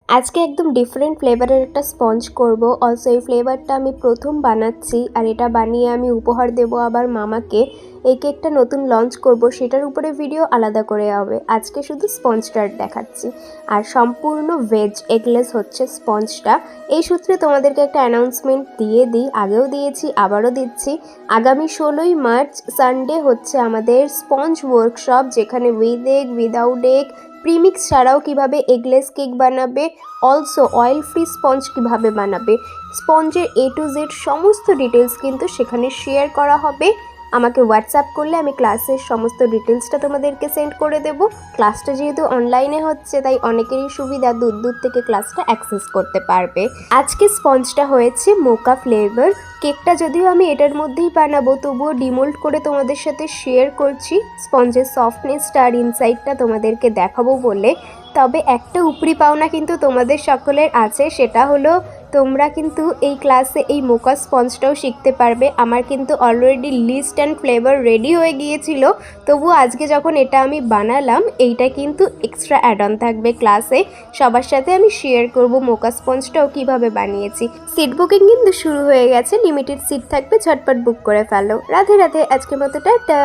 আজকে একদম ডিফারেন্ট ফ্লেভারের একটা স্পঞ্জ করব। অলসো এই ফ্লেভারটা আমি প্রথম বানাচ্ছি, আর এটা বানিয়ে আমি উপহার দেব আবার মামাকে। এই কেকটা নতুন লঞ্চ করব, সেটার উপরে ভিডিও আলাদা করে হবে। আজকে শুধু স্পঞ্জটা দেখাচ্ছি। আর সম্পূর্ণ ভেজ এগলেস হচ্ছে স্পঞ্জটা। এই সূত্রে তোমাদেরকে একটা অ্যানাউন্সমেন্ট দিয়ে দিই, আগেও দিয়েছি আবারও দিচ্ছি। আগামী 16ই মার্চ সানডে হচ্ছে আমাদের স্পঞ্জ ওয়ার্কশপ, যেখানে with egg, without egg, premix ছাড়াও কিভাবে এগলেস কেক বানাবে, অলসো অয়েল ফ্রি স্পঞ্জ কিভাবে বানাবে, স্পঞ্জের A to Z সমস্ত ডিটেলস কিন্তু সেখানে শেয়ার করা হবে। আমাকে হোয়াটসঅ্যাপ করলে আমি ক্লাসের সমস্ত ডিটেলসটা তোমাদেরকে সেন্ড করে দেব। ক্লাসটা যেহেতু অনলাইনে হচ্ছে, তাই অনেকেরই সুবিধা দূর দূর থেকে ক্লাসটা অ্যাক্সেস করতে পারবে। আজকে স্পঞ্জটা হয়েছে মোকা ফ্লেভার। কেকটা যদিও আমি এটার মধ্যেই বানাবো, তবুও ডিমোল্ড করে তোমাদের সাথে শেয়ার করছি স্পঞ্জের সফটনেসটা আর ইনসাইডটা তোমাদেরকে দেখাবো বলে। তবে একটা উপরি পাওনা কিন্তু তোমাদের সকলের আছে, সেটা হলো তোমরা কিন্তু এই ক্লাসে এই মোকা স্পঞ্জটাও শিখতে পারবে। আমার কিন্তু already list and flavour ready হয়ে গিয়েছিল, তবু আজকে যখন এটা আমি বানালাম, এইটা কিন্তু এক্সট্রা অ্যাড অন থাকবে ক্লাসে। সবার সাথে আমি শেয়ার করব মোকা স্পঞ্জটাও কিভাবে বানিয়েছি। সিট বুকিং কিন্তু শুরু হয়ে গেছে, লিমিটেড সিট থাকবে, ঝটপট বুক করে ফেলো। রাধে রাধে, আজকের মতো টাটা।